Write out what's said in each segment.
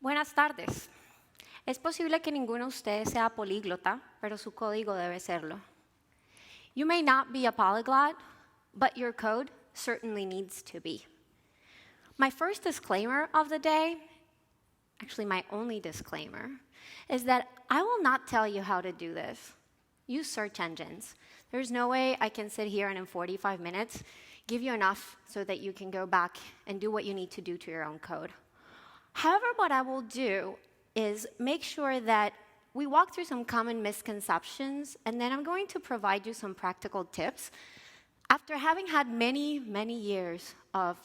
Buenas tardes. Es posible que ninguno de ustedes sea políglota, pero su código debe serlo. You may not be a polyglot, but your code certainly needs to be. My first disclaimer of the day, actually my only disclaimer, is that I will not tell you how to do this. Use search engines. There's no way I can sit here and in 45 minutes give you enough so that you can go back and do what you need to do to your own code. However, what I will do is make sure that we walk through some common misconceptions, and then I'm going to provide you some practical tips after having had many, many years of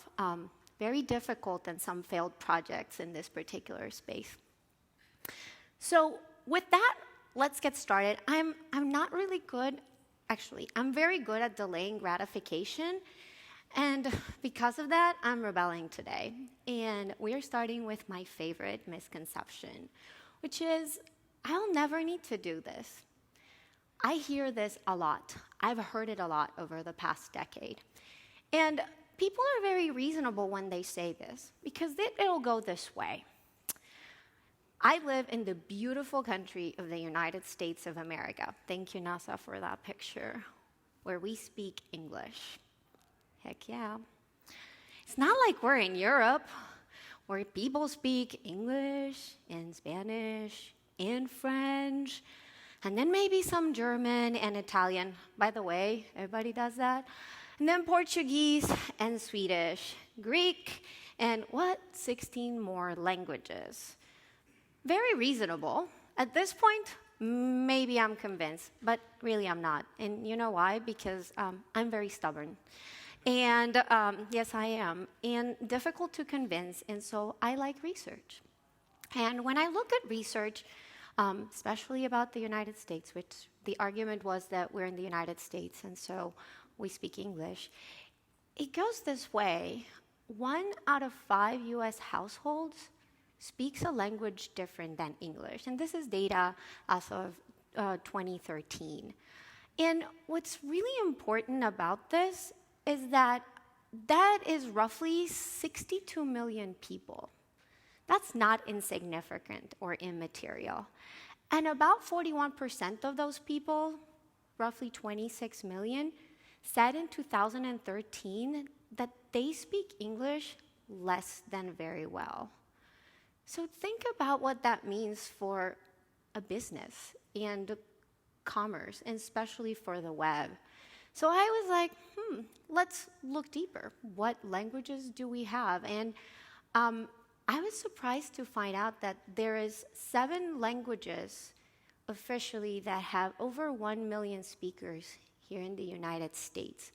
very difficult and some failed projects in this particular space. So with that, let's get started. I'm not really good, actually, I'm very good at delaying gratification, and because of that, I'm rebelling today. And we are starting with my favorite misconception, which is, I'll never need to do this. I hear this a lot. I've heard it a lot over the past decade. And people are very reasonable when they say this, because it'll go this way. I live in the beautiful country of the United States of America. Thank you, NASA, for that picture, where we speak English. Heck yeah. It's not like we're in Europe, where people speak English and Spanish and French, and then maybe some German and Italian. By the way, everybody does that. And then Portuguese and Swedish, Greek, and 16 more languages. Very reasonable. At this point, maybe I'm convinced, but really I'm not. And you know why? Because I'm very stubborn. And yes, I am. And difficult to convince, and so I like research. And when I look at research, especially about the United States, which the argument was that we're in the United States, and so we speak English, it goes this way. 1 out of 5 US households speaks a language different than English. And this is data as of 2013. And what's really important about this is that is roughly 62 million people. That's not insignificant or immaterial. And about 41% of those people, roughly 26 million, said in 2013 that they speak English less than very well. So think about what that means for a business and commerce, and especially for the web. So I was like, let's look deeper. What languages do we have? And I was surprised to find out that there is 7 languages officially that have over 1 million speakers here in the United States.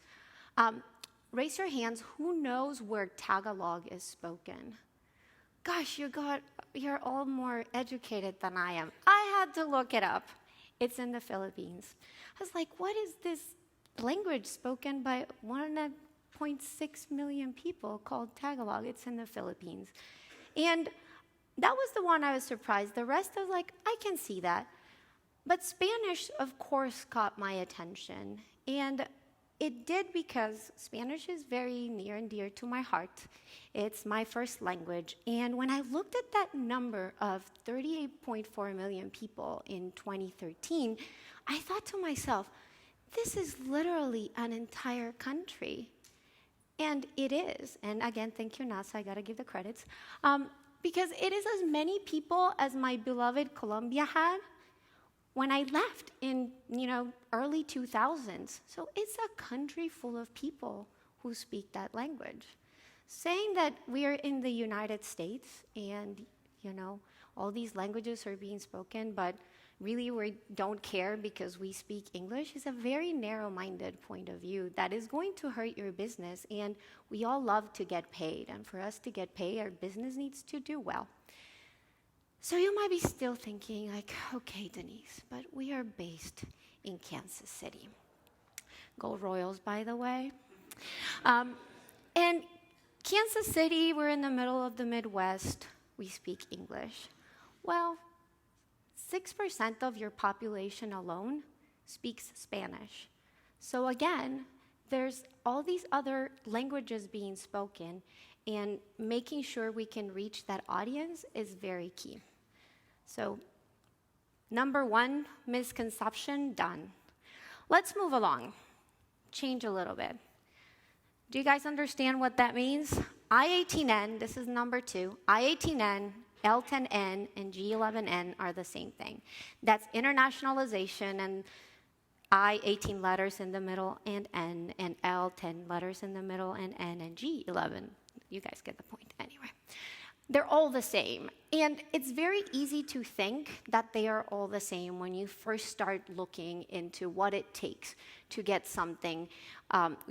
Raise your hands, who knows where Tagalog is spoken? Gosh, you're all more educated than I am. I had to look it up. It's in the Philippines. I was like, what is this language spoken by 1.6 million people called Tagalog? It's in the Philippines. And that was the one I was surprised. The rest I was like, I can see that. But Spanish, of course, caught my attention. And it did because Spanish is very near and dear to my heart. It's my first language. And when I looked at that number of 38.4 million people in 2013, I thought to myself, this is literally an entire country. And it is. And again, thank you, NASA. I got to give the credits. Because it is as many people as my beloved Colombia had when I left in, early 2000s. So it's a country full of people who speak that language. Saying that we are in the United States and, all these languages are being spoken, but really we don't care because we speak English is a very narrow-minded point of view that is going to hurt your business. And we all love to get paid. And for us to get paid, our business needs to do well. So you might be still thinking like, okay, Denisse, but we are based in Kansas City. Go Royals, by the way. And Kansas City, we're in the middle of the Midwest. We speak English. Well, 6% of your population alone speaks Spanish. So again, there's all these other languages being spoken, and making sure we can reach that audience is very key. So, number one, misconception, done. Let's move along. Change a little bit. Do you guys understand what that means? I-18N, this is number two, I-18N, L10N, and G11N are the same thing. That's internationalization, and I, 18 letters in the middle, and N, and L, 10 letters in the middle, and N, and G, 11. You guys get the point anyway. They're all the same. And it's very easy to think that they are all the same when you first start looking into what it takes to get something,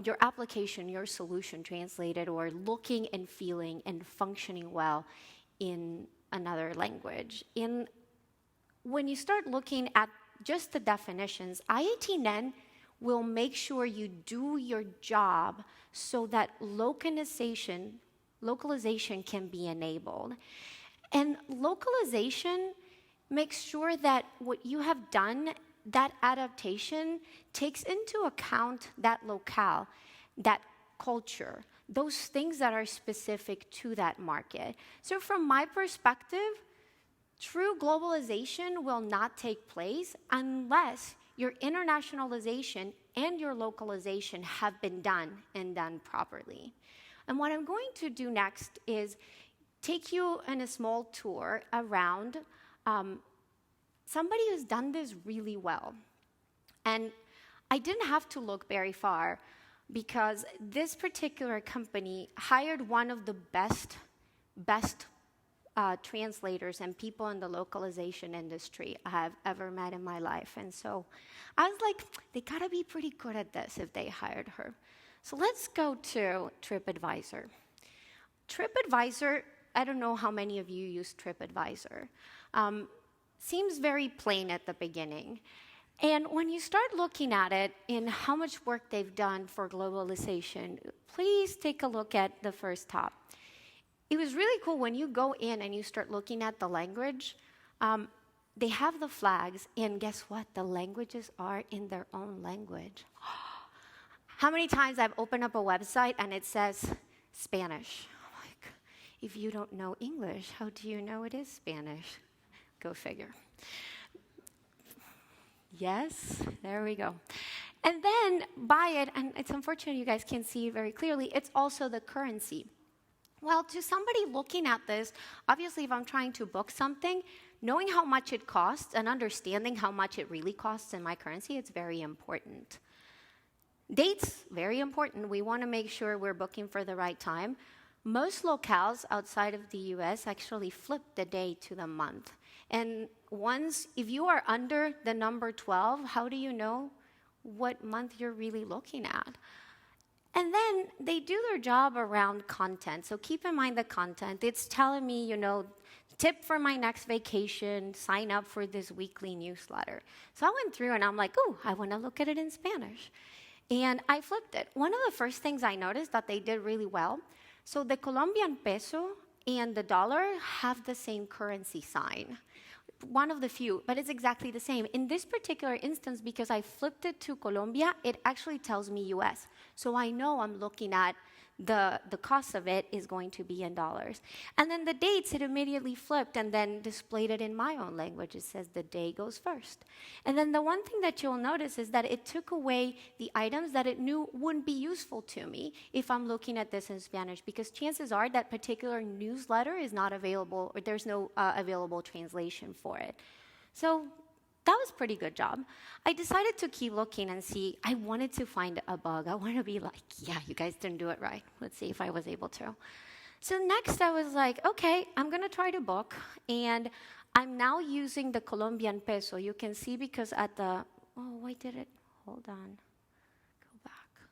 your application, your solution translated, or looking and feeling and functioning well in another language. And when you start looking at just the definitions, I-18N will make sure you do your job so that localization can be enabled. And localization makes sure that what you have done, that adaptation, takes into account that locale, that culture, those things that are specific to that market. So from my perspective, true globalization will not take place unless your internationalization and your localization have been done and done properly. And what I'm going to do next is take you on a small tour around somebody who's done this really well. And I didn't have to look very far because this particular company hired one of the best translators and people in the localization industry I have ever met in my life. And so I was like, they gotta be pretty good at this if they hired her. So let's go to TripAdvisor. TripAdvisor, I don't know how many of you use TripAdvisor. Seems very plain at the beginning. And when you start looking at it and how much work they've done for globalization, please take a look at the first top. It was really cool when you go in and you start looking at the language. They have the flags, and guess what? The languages are in their own language. How many times I've opened up a website and it says Spanish? I'm like, if you don't know English, how do you know it is Spanish? Go figure. Yes, there we go. And then by it, and it's unfortunate you guys can't see it very clearly, it's also the currency. Well, to somebody looking at this, obviously if I'm trying to book something, knowing how much it costs and understanding how much it really costs in my currency, it's very important. Dates, very important. We want to make sure we're booking for the right time. Most locales outside of the US actually flip the day to the month. And if you are under the number 12, how do you know what month you're really looking at? And then they do their job around content. So keep in mind the content. It's telling me, tip for my next vacation, sign up for this weekly newsletter. So I went through and I'm like, I want to look at it in Spanish. And I flipped it. One of the first things I noticed that they did really well, so the Colombian peso and the dollar have the same currency sign. One of the few, but it's exactly the same. In this particular instance, because I flipped it to Colombia, it actually tells me US. So I know I'm looking at the cost of it is going to be in dollars. And then the dates, it immediately flipped and then displayed it in my own language. It says the day goes first. And then the one thing that you'll notice is that it took away the items that it knew wouldn't be useful to me if I'm looking at this in Spanish, because chances are that particular newsletter is not available, or there's no available translation for it. So that was a pretty good job. I decided to keep looking and see. I wanted to find a bug. I wanted to be like, yeah, you guys didn't do it right. Let's see if I was able to. So next I was like, okay, I'm going to try to book. And I'm now using the Colombian peso. You can see because at the, why did it? Hold on. Go back.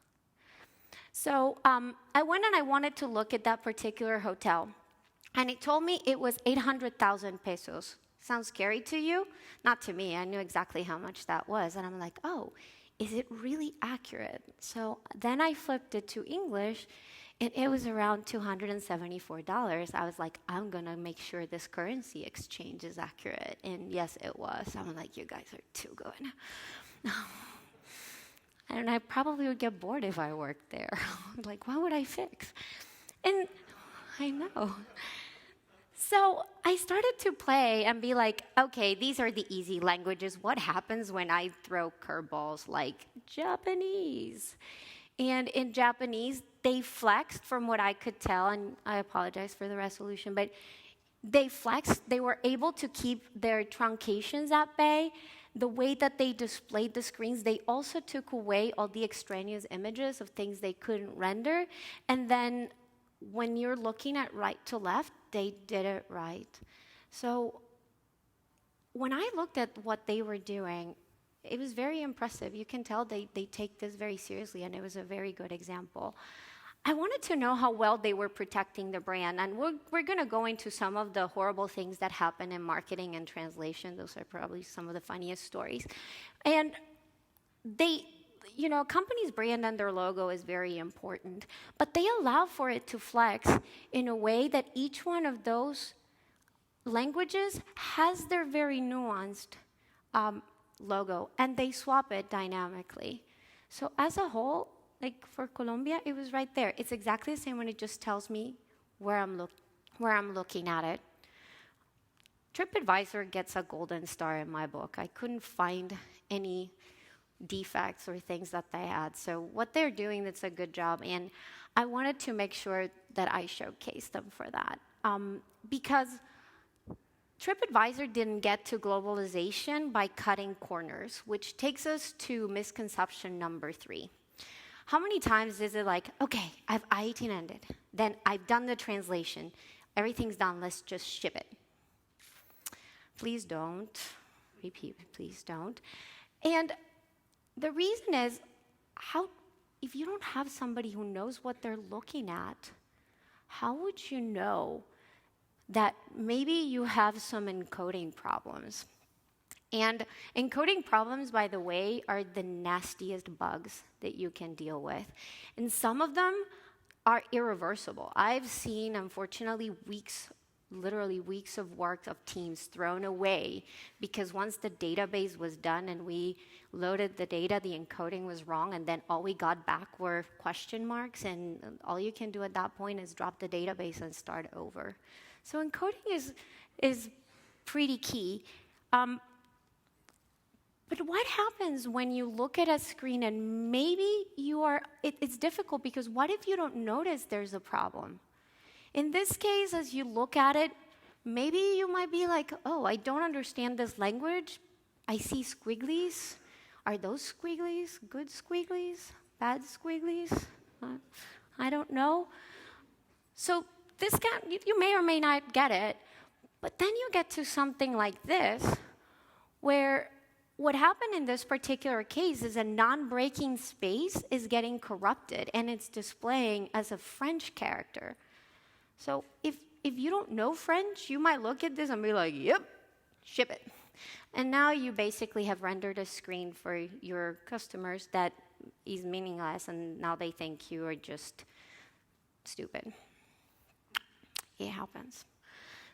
So I went and I wanted to look at that particular hotel. And it told me it was 800,000 pesos. Sounds scary to you? Not to me. I knew exactly how much that was. And I'm like, is it really accurate? So then I flipped it to English, and it was around $274. I was like, I'm going to make sure this currency exchange is accurate. And yes, it was. I'm like, you guys are too good. And I probably would get bored if I worked there. Like, what would I fix? And I know. So I started to play and be like, okay, these are the easy languages. What happens when I throw curveballs like Japanese? And in Japanese, they flexed from what I could tell, and I apologize for the resolution, but they flexed. They were able to keep their truncations at bay. The way that they displayed the screens, they also took away all the extraneous images of things they couldn't render. And then when you're looking at right to left, they did it right. So when I looked at what they were doing, it was very impressive. You can tell they take this very seriously, and it was a very good example. I wanted to know how well they were protecting the brand, and we're going to go into some of the horrible things that happen in marketing and translation. Those are probably some of the funniest stories. And company's brand and their logo is very important, but they allow for it to flex in a way that each one of those languages has their very nuanced logo, and they swap it dynamically. So as a whole, like for Colombia, it was right there. It's exactly the same when it just tells me where I'm looking at it. TripAdvisor gets a golden star in my book. I couldn't find any defects or things that they had. So what they're doing, that's a good job, and I wanted to make sure that I showcased them for that. Because TripAdvisor didn't get to globalization by cutting corners, which takes us to misconception number 3. How many times is it like, okay, I've IET ended, then I've done the translation, everything's done, let's just ship it. Please don't. Repeat, please don't. And the reason is, if you don't have somebody who knows what they're looking at, how would you know that maybe you have some encoding problems? And encoding problems, by the way, are the nastiest bugs that you can deal with. And some of them are irreversible. I've seen, unfortunately, literally weeks of work of teams thrown away because once the database was done and we loaded the data, the encoding was wrong, and then all we got back were question marks, and all you can do at that point is drop the database and start over. So encoding is pretty key. But what happens when you look at a screen and maybe it's difficult because what if you don't notice there's a problem? In this case, as you look at it, maybe you might be like, oh, I don't understand this language. I see squigglies. Are those squigglies good squigglies? Bad squigglies? I don't know. So you may or may not get it, but then you get to something like this, where what happened in this particular case is a non-breaking space is getting corrupted, and it's displaying as a French character. So if you don't know French, you might look at this and be like, yep, ship it. And now you basically have rendered a screen for your customers that is meaningless, and now they think you are just stupid. It happens.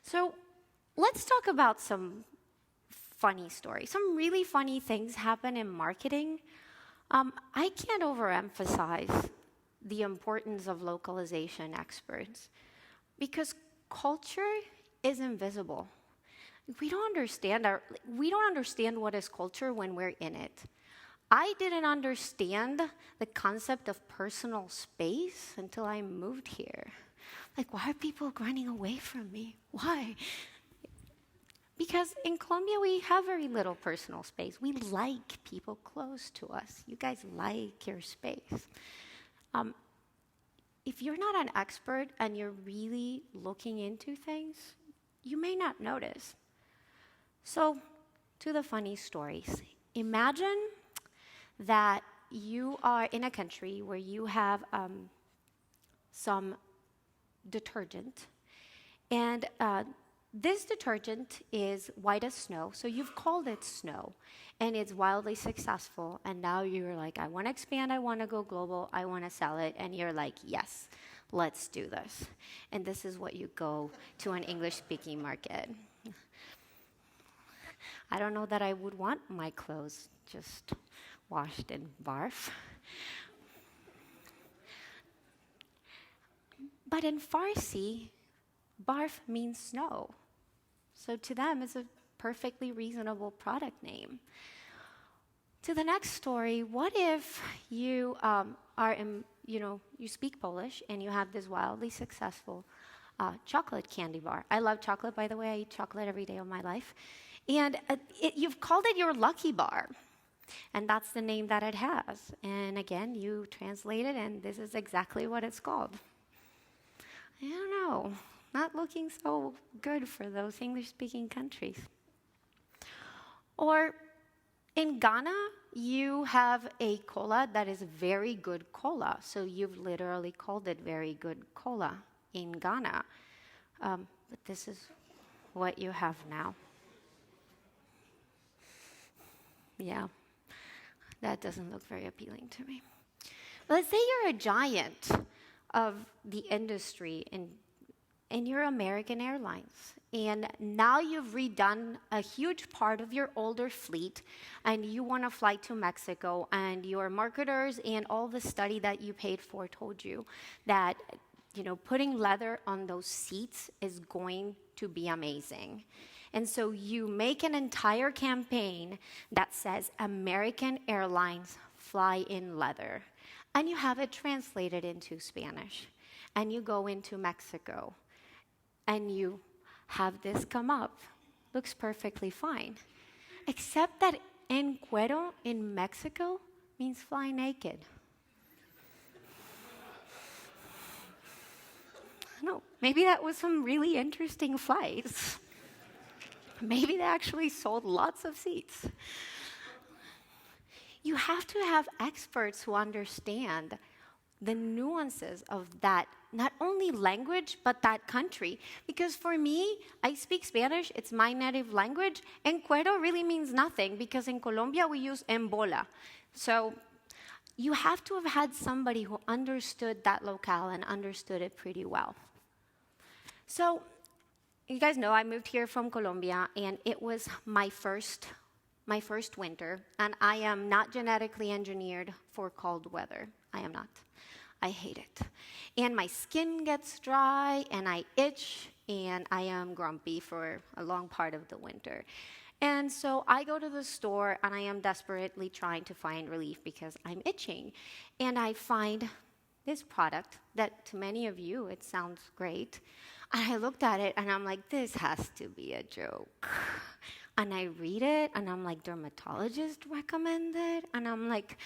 So let's talk about some funny stories. Some really funny things happen in marketing. I can't overemphasize the importance of localization experts because culture is invisible. We don't understand what is culture when we're in it. I didn't understand the concept of personal space until I moved here. Like, why are people running away from me? Why? Because in Colombia, we have very little personal space. We like people close to us. You guys like your space. If you're not an expert and you're really looking into things, you may not notice. So, to the funny stories. Imagine that you are in a country where you have some detergent, and this detergent is white as snow, so you've called it snow, and it's wildly successful, and now you're like, I want to expand, I want to go global, I want to sell it, and you're like, yes, let's do this. And this is what you go to an English-speaking market. I don't know that I would want my clothes just washed in barf. But in Farsi, barf means snow. So to them, it's a perfectly reasonable product name. To the next story, what if you you speak Polish and you have this wildly successful chocolate candy bar. I love chocolate, by the way. I eat chocolate every day of my life. And you've called it your Lucky Bar. And that's the name that it has. And again, you translate it, and this is exactly what it's called. I don't know. Not looking so good for those English-speaking countries. Or in Ghana, you have a cola that is very good cola. So you've literally called it very good cola in Ghana. But this is what you have now. Yeah, that doesn't look very appealing to me. Let's say you're a giant of the industry and you're American Airlines. And now you've redone a huge part of your older fleet, and you want to fly to Mexico, and your marketers and all the study that you paid for told you that putting leather on those seats is going to be amazing. And so you make an entire campaign that says American Airlines fly in leather, and you have it translated into Spanish, and you go into Mexico, and you have this come up. Looks perfectly fine. Except that en cuero in Mexico means fly naked. No, maybe that was some really interesting flights. Maybe they actually sold lots of seats. You have to have experts who understand the nuances of that, not only language, but that country. Because for me, I speak Spanish, it's my native language, and cuero really means nothing, because in Colombia we use en bola. So you have to have had somebody who understood that locale and understood it pretty well. So you guys know I moved here from Colombia, and it was my first winter, and I am not genetically engineered for cold weather. I am not. I hate it. And my skin gets dry, and I itch, and I am grumpy for a long part of the winter. And so I go to the store, and I am desperately trying to find relief because I'm itching. And I find this product that to many of you, it sounds great. And I looked at it, and I'm like, this has to be a joke. And I read it, and I'm like, dermatologist recommended? And I'm like,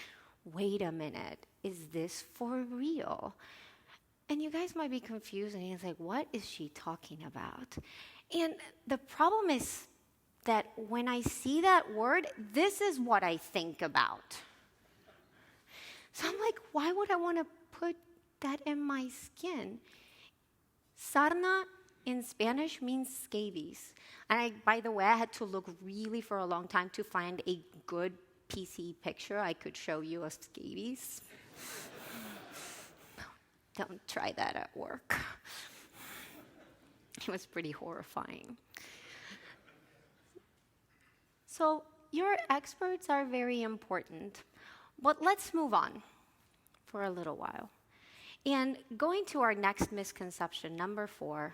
wait a minute, is this for real? And you guys might be confused, and it's like, what is she talking about? And the problem is that when I see that word, this is what I think about. So I'm like, why would I want to put that in my skin? Sarna in Spanish means scabies. And by the way, I had to look really for a long time to find a good PC picture I could show you of scabies. Don't try that at work. It was pretty horrifying. So your experts are very important, but let's move on for a little while. And going to our next misconception, number 4,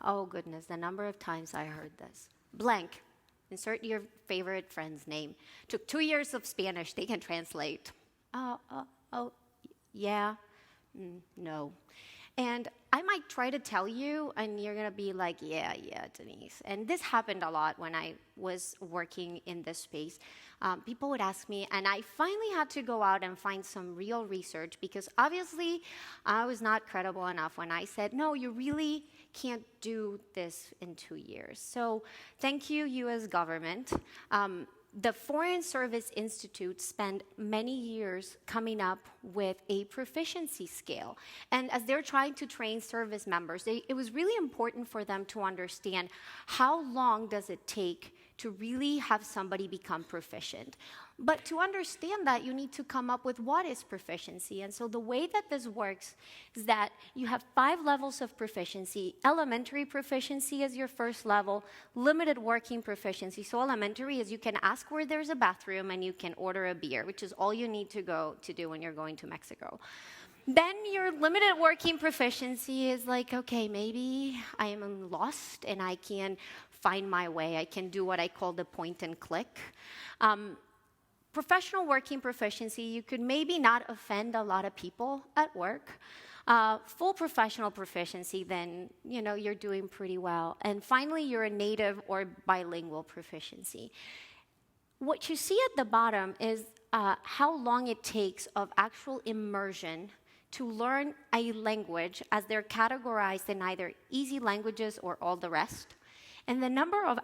oh goodness, the number of times I heard this. Blank, insert your favorite friend's name. Took 2 years of Spanish, they can translate. Yeah, no. And I might try to tell you, and you're going to be like, yeah, Denisse. And this happened a lot when I was working in this space. People would ask me, and I finally had to go out and find some real research, because obviously I was not credible enough when I said, no, you really can't do this in 2 years. So thank you, U.S. government. The Foreign Service Institute spent many years coming up with a proficiency scale. And as they're trying to train service members, it was really important for them to understand how long does it take to really have somebody become proficient. But to understand that, you need to come up with what is proficiency. And so the way that this works is that you have 5 levels of proficiency. Elementary proficiency is your first level, limited working proficiency. So elementary is you can ask where there's a bathroom and you can order a beer, which is all you need to do when you're going to Mexico. Then your limited working proficiency is like, okay, maybe I am lost and I can find my way. I can do what I call the point and click. Professional working proficiency, you could maybe not offend a lot of people at work. Full professional proficiency, then you're doing pretty well. And finally, you're a native or bilingual proficiency. What you see at the bottom is how long it takes of actual immersion to learn a language, as they're categorized in either easy languages or all the rest. And the number of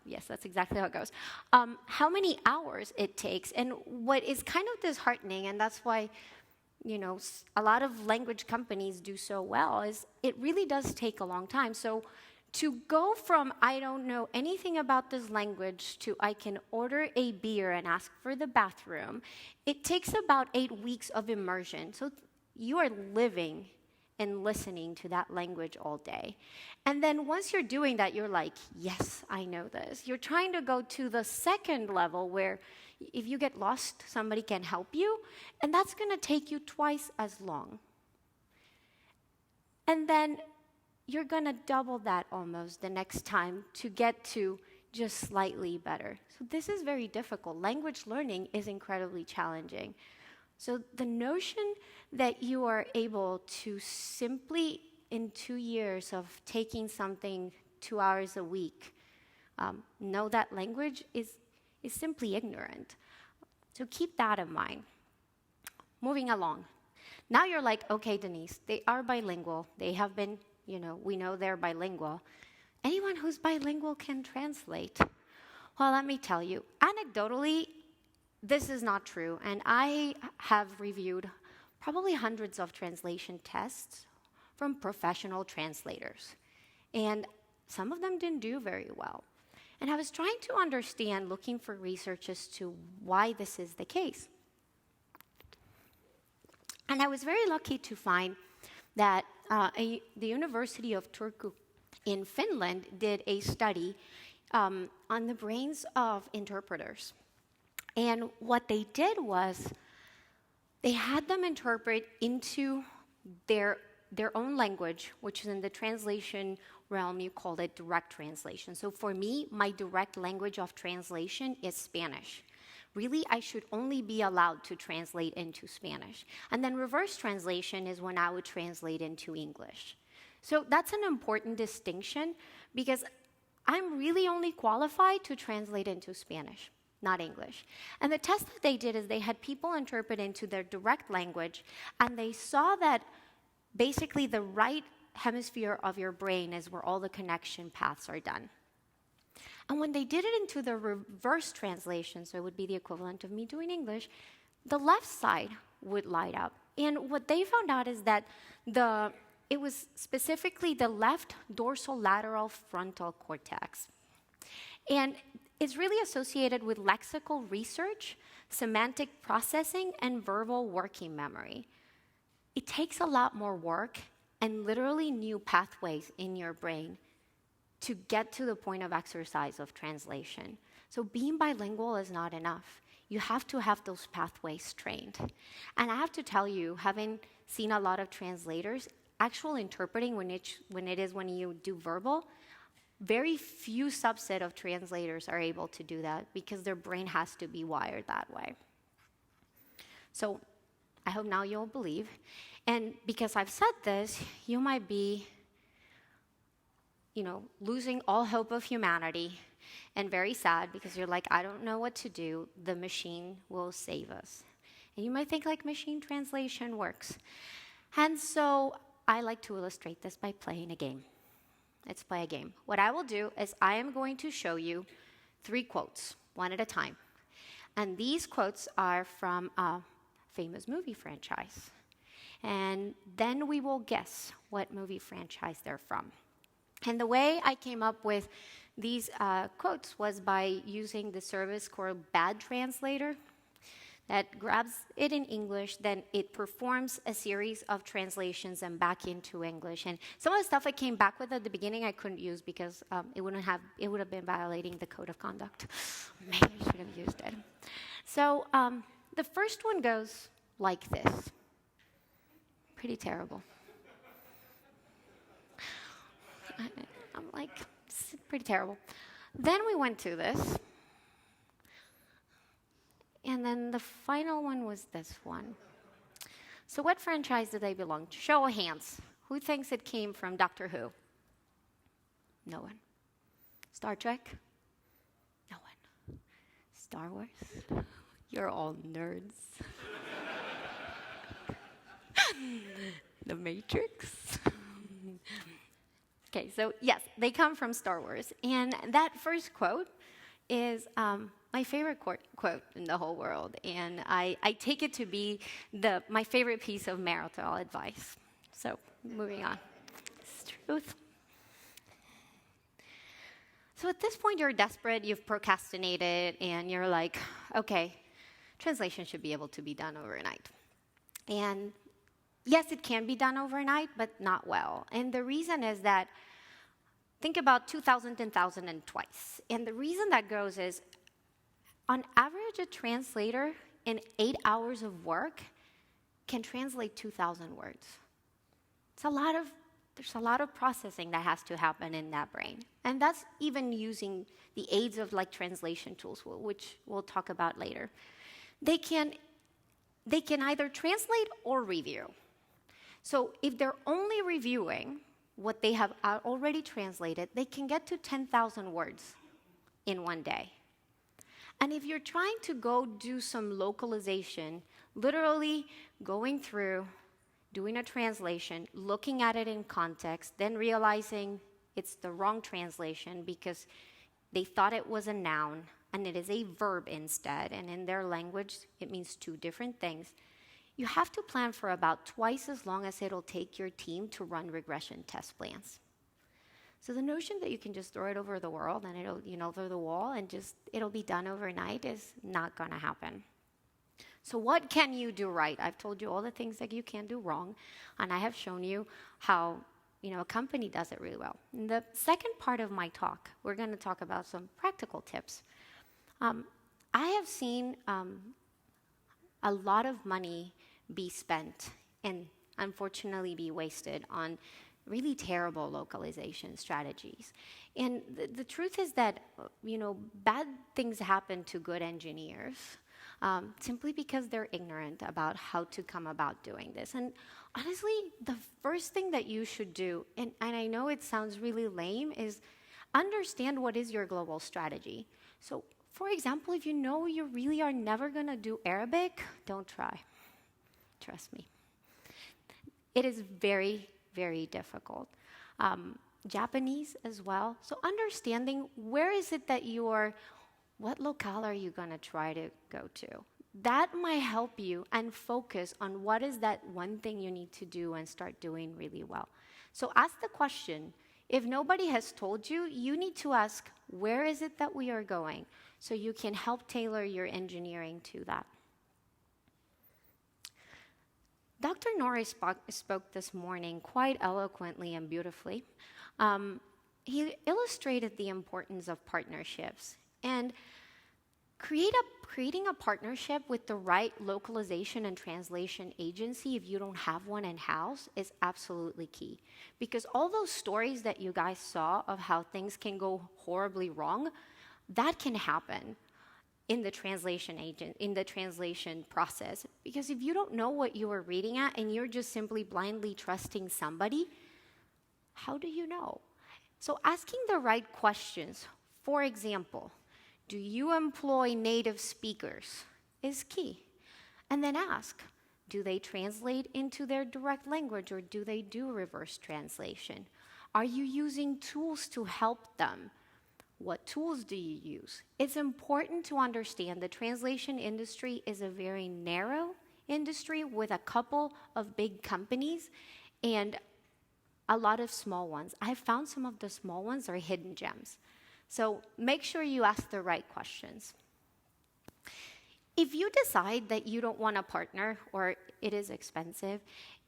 yes, that's exactly how it goes. How many hours it takes. And what is kind of disheartening, and that's why a lot of language companies do so well, is it really does take a long time. So to go from I don't know anything about this language to I can order a beer and ask for the bathroom, it takes about 8 weeks of immersion. So you are living and listening to that language all day. And then once you're doing that, you're like, yes, I know this. You're trying to go to the second level where if you get lost, somebody can help you, and that's going to take you twice as long. And then you're going to double that almost the next time to get to just slightly better. So this is very difficult. Language learning is incredibly challenging. So the notion that you are able to simply, in 2 years of taking something 2 hours a week, know that language is simply ignorant. So keep that in mind. Moving along. Now you're like, okay, Denisse, they are bilingual. They have been, we know they're bilingual. Anyone who's bilingual can translate. Well, let me tell you, anecdotally, this is not true, and I have reviewed probably hundreds of translation tests from professional translators, and some of them didn't do very well. And I was trying to understand, looking for research as to why this is the case. And I was very lucky to find that the University of Turku in Finland did a study on the brains of interpreters. And what they did was they had them interpret into their own language, which is in the translation realm, you call it direct translation. So for me, my direct language of translation is Spanish. Really, I should only be allowed to translate into Spanish. And then reverse translation is when I would translate into English. So that's an important distinction because I'm really only qualified to translate into Spanish, not English. And the test that they did is they had people interpret into their direct language, and they saw that basically the right hemisphere of your brain is where all the connection paths are done. And when they did it into the reverse translation, so it would be the equivalent of me doing English, the left side would light up. And what they found out is that it was specifically the left dorsolateral frontal cortex. And it's really associated with lexical research, semantic processing, and verbal working memory. It takes a lot more work and literally new pathways in your brain to get to the point of exercise of translation. So being bilingual is not enough. You have to have those pathways trained. And I have to tell you, having seen a lot of translators, actual interpreting when you do verbal, very few subset of translators are able to do that because their brain has to be wired that way. So I hope now you'll believe. And because I've said this, you might be losing all hope of humanity and very sad because you're like, I don't know what to do. The machine will save us. And you might think like machine translation works. And so I like to illustrate this by playing a game. Let's play a game. What I will do is I am going to show you 3 quotes, one at a time. And these quotes are from a famous movie franchise. And then we will guess what movie franchise they're from. And the way I came up with these quotes was by using the service called Bad Translator that grabs it in English, then it performs a series of translations and back into English. And some of the stuff I came back with at the beginning I couldn't use because it would have been violating the code of conduct. Maybe I should have used it. So the first one goes like this. pretty terrible. I'm like, it's pretty terrible. Then we went to this. And then the final one was this one. So what franchise do they belong to? Show of hands. Who thinks it came from Doctor Who? No one. Star Trek? No one. Star Wars? You're all nerds. The Matrix? Okay, so yes, they come from Star Wars. And that first quote is my favorite quote in the whole world. And I take it to be my favorite piece of marital advice. So moving on. It's truth. So at this point, you're desperate, you've procrastinated, and you're like, okay, translation should be able to be done overnight. And yes, it can be done overnight, but not well. And the reason is that, think about 2,000, 10,000, and twice. And the reason that goes is, on average, a translator in 8 hours of work can translate 2,000 words. There's a lot of processing that has to happen in that brain. And that's even using the aids of like translation tools, which we'll talk about later. They can either translate or review. So if they're only reviewing what they have already translated, they can get to 10,000 words in one day. And if you're trying to go do some localization, literally going through, doing a translation, looking at it in context, then realizing it's the wrong translation because they thought it was a noun and it is a verb instead, and in their language it means two different things, you have to plan for about twice as long as it'll take your team to run regression test plans. So the notion that you can just throw it over the world and it'll, through the wall and it'll be done overnight is not going to happen. So what can you do right? I've told you all the things that you can do wrong, and I have shown you how, a company does it really well. In the second part of my talk, we're going to talk about some practical tips. I have seen a lot of money be spent and unfortunately be wasted on really terrible localization strategies. And the truth is that, bad things happen to good engineers simply because they're ignorant about how to come about doing this. And honestly, the first thing that you should do, and I know it sounds really lame, is understand what is your global strategy. So, for example, if you know you really are never going to do Arabic, don't try. Trust me. It is very, very difficult. Japanese as well. So understanding where is it that what locale are you going to try to go to? That might help you and focus on what is that one thing you need to do and start doing really well. So ask the question. If nobody has told you, you need to ask, where is it that we are going? So you can help tailor your engineering to that. Dr. Norris spoke this morning quite eloquently and beautifully. He illustrated the importance of partnerships. And creating a partnership with the right localization and translation agency, if you don't have one in-house, is absolutely key. Because all those stories that you guys saw of how things can go horribly wrong, that can happen in the translation process. Because if you don't know what you are reading at and you're just simply blindly trusting somebody, how do you know? So asking the right questions, for example, do you employ native speakers, is key. And then ask, do they translate into their direct language or do they do reverse translation? Are you using tools to help them? What tools do you use? It's important to understand the translation industry is a very narrow industry with a couple of big companies and a lot of small ones. I've found some of the small ones are hidden gems. So make sure you ask the right questions. If you decide that you don't want a partner or it is expensive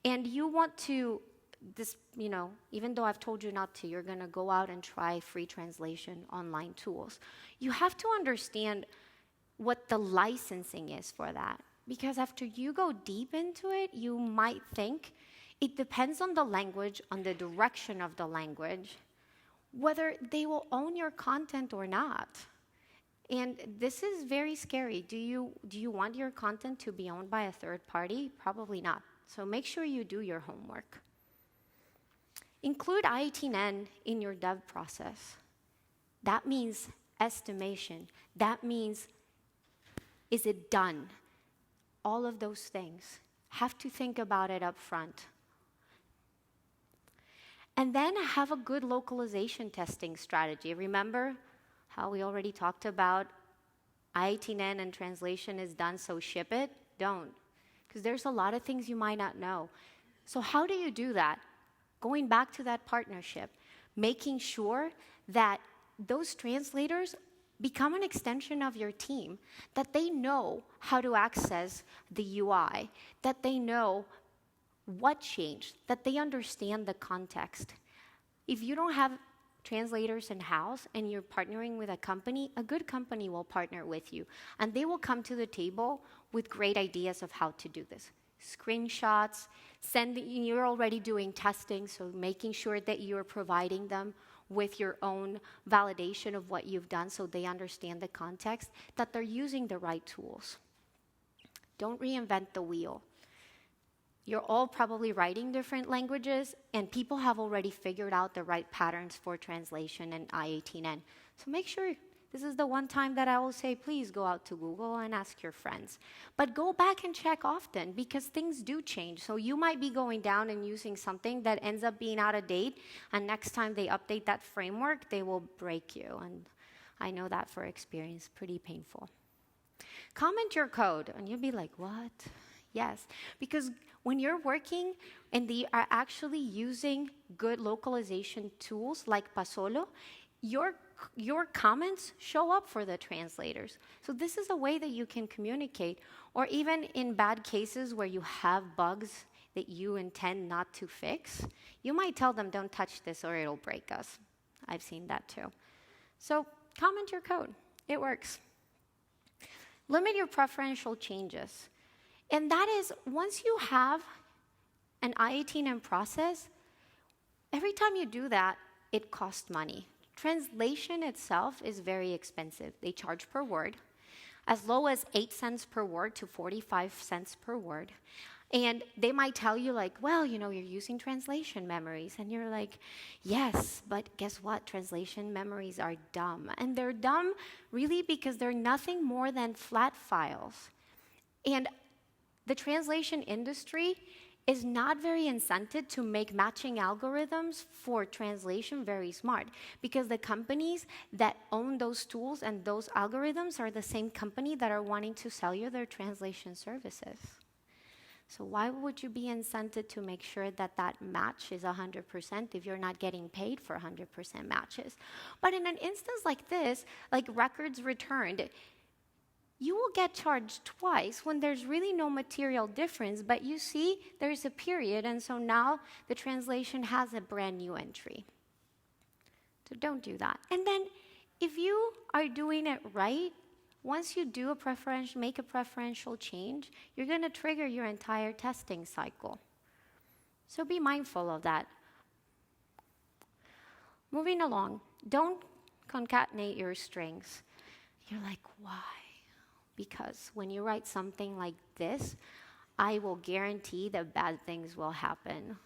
and you want to even though I've told you not to, you're going to go out and try free translation online tools. You have to understand what the licensing is for that. Because after you go deep into it, you might think It depends on the language, on the direction of the language, whether they will own your content or not. And this is very scary. Do you want your content to be owned by a third party? Probably not. So make sure you do your homework. Include IETN in your dev process. That means estimation. That means, is it done? All of those things. Have to think about it up front. And then have a good localization testing strategy. Remember how we already talked about IETN and translation is done, so ship it? Don't. Because there's a lot of things you might not know. So how do you do that? Going back to that partnership, making sure that those translators become an extension of your team, that they know how to access the UI, that they know what changed, that they understand the context. If you don't have translators in-house and you're partnering with a good company will partner with you, and they will come to the table with great ideas of how to do this. Screenshots, you're already doing testing, so making sure that you're providing them with your own validation of what you've done so they understand the context, that they're using the right tools. Don't reinvent the wheel. You're all probably writing different languages, and people have already figured out the right patterns for translation and IETN. So make sure, this is the one time that I will say, please go out to Google and ask your friends. But go back and check often, because things do change. So you might be going down and using something that ends up being out of date, and next time they update that framework, they will break you. And I know that for experience, pretty painful. Comment your code, and you'll be like, what? Yes, because when you're working and they are actually using good localization tools like Pasolo, your comments show up for the translators. So this is a way that you can communicate. Or even in bad cases where you have bugs that you intend not to fix, you might tell them, don't touch this or it'll break us. I've seen that too. So comment your code. It works. Limit your preferential changes. And that is, once you have an IETN process, every time you do that, it costs money. Translation itself is very expensive. They charge per word, as low as 8 cents per word to 45 cents per word. And they might tell you like, well, you're using translation memories. And you're like, yes, but guess what? Translation memories are dumb. And they're dumb really because they're nothing more than flat files. And the translation industry is not very incented to make matching algorithms for translation very smart, because the companies that own those tools and those algorithms are the same company that are wanting to sell you their translation services. So why would you be incented to make sure that that match is 100% if you're not getting paid for 100% matches? But in an instance like this, like records returned, you will get charged twice when there's really no material difference, but you see there's a period, and so now the translation has a brand new entry. So don't do that. And then if you are doing it right, once you do make a preferential change, you're going to trigger your entire testing cycle. So be mindful of that. Moving along, don't concatenate your strings. You're like, why? Because when you write something like this, I will guarantee that bad things will happen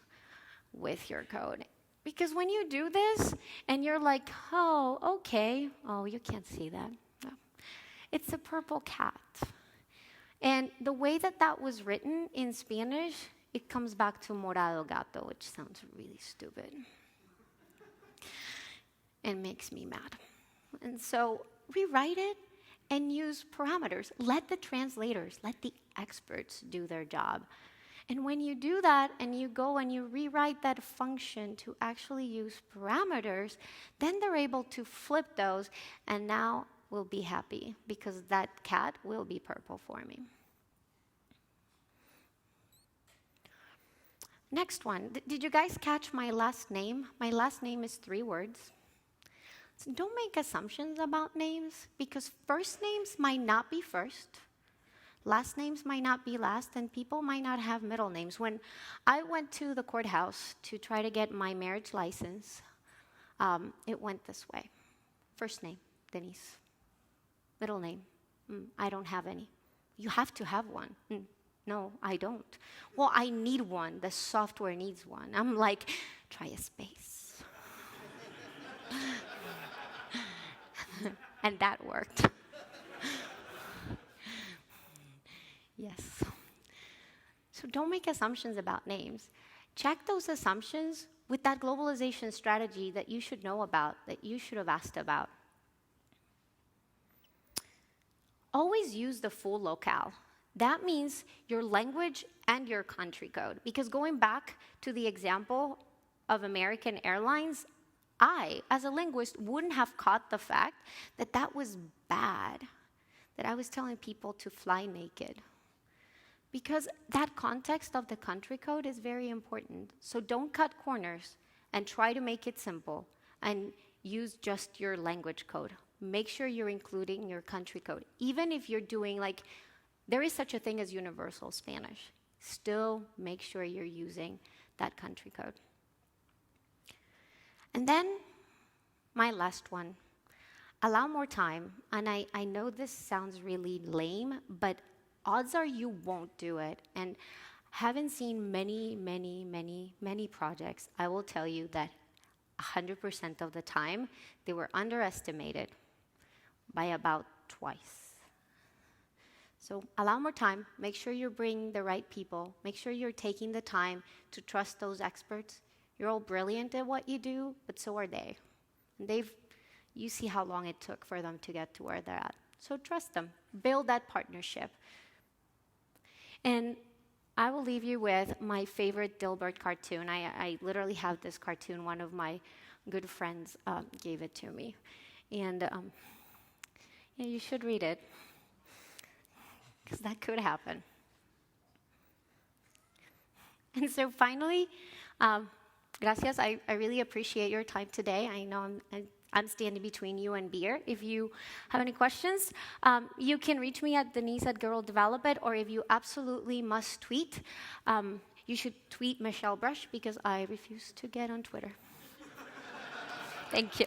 with your code. Because when you do this and you're like, oh, okay, oh, you can't see that. No. It's a purple cat. And the way that that was written in Spanish, it comes back to morado gato, which sounds really stupid. And makes me mad. And so rewrite it and use parameters. Let the translators, let the experts do their job. And when you do that and you go and you rewrite that function to actually use parameters, then they're able to flip those, and now we'll be happy because that cat will be purple for me. Next one. Did you guys catch my last name? My last name is 3 words. So don't make assumptions about names, because first names might not be first. Last names might not be last, and people might not have middle names. When I went to the courthouse to try to get my marriage license, it went this way. First name, Denisse. Middle name, I don't have any. You have to have one. No, I don't. Well, I need one. The software needs one. I'm like, try a space. And that worked. Yes. So don't make assumptions about names. Check those assumptions with that globalization strategy that you should know about, that you should have asked about. Always use the full locale. That means your language and your country code. Because going back to the example of American Airlines, I, as a linguist, wouldn't have caught the fact that that was bad, that I was telling people to fly naked. Because that context of the country code is very important. So don't cut corners and try to make it simple and use just your language code. Make sure you're including your country code. Even if you're doing there is such a thing as universal Spanish. Still make sure you're using that country code. And then my last one, allow more time. And I know this sounds really lame, but odds are you won't do it. And having seen many projects, I will tell you that 100% of the time, they were underestimated by about twice. So allow more time. Make sure you bring the right people. Make sure you're taking the time to trust those experts. You're all brilliant at what you do, but so are they. And you see how long it took for them to get to where they're at. So trust them. Build that partnership. And I will leave you with my favorite Dilbert cartoon. I literally have this cartoon. One of my good friends gave it to me. And yeah, you should read it, because that could happen. And so finally, gracias. I really appreciate your time today. I know I'm standing between you and beer. If you have any questions, you can reach me at Denisse@GirlDevelopIt, or if you absolutely must tweet, you should tweet Michelle Brush, because I refuse to get on Twitter. Thank you.